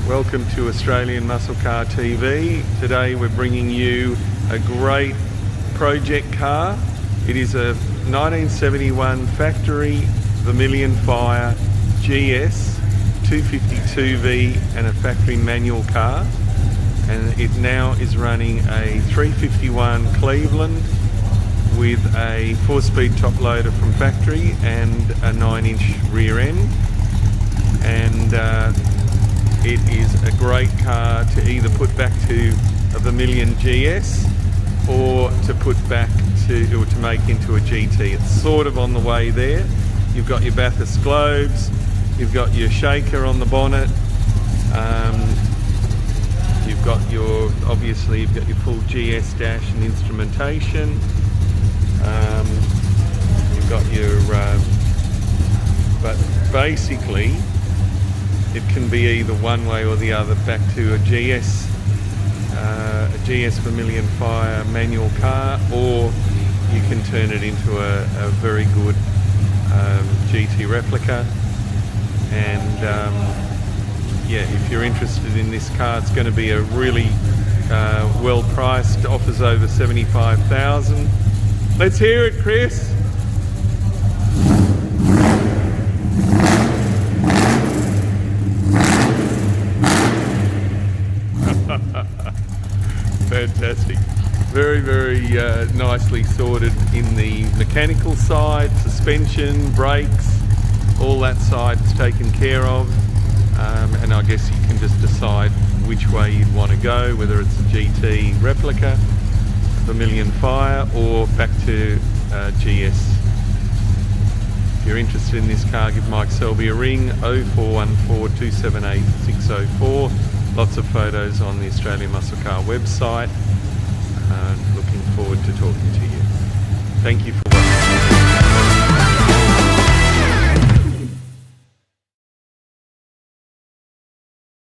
Welcome to Australian Muscle Car TV. Today we're bringing you a great project car. It is a 1971 factory Vermilion Fire GS 252V and a factory manual car, and it now is running a 351 Cleveland with a 4-speed top loader from factory and a 9-inch rear end. And it is a great car to either put back to a Vermilion GS or to put back to, or to make into a GT. It's sort of on the way there. You've got your Bathurst globes, you've got your shaker on the bonnet, you've got your, obviously you've got your full GS dash and instrumentation, you've got your, but basically it can be either one way or the other back to a GS Vermilion Fire manual car, or you can turn it into a very good GT replica. And yeah, if you're interested in this car, it's going to be a really well priced, offers over 75,000. Let's hear it, Chris. Fantastic. Very, very nicely sorted in the mechanical side, suspension, brakes, all that side is taken care of. And I guess you can just decide which way you'd want to go, whether it's a GT replica, Vermilion Fire, or back to GS. If you're interested in this car, give Mike Selby a ring, 0414 278 604. Lots of photos on the Australian Muscle Car website. Looking forward to talking to you. Thank you for watching.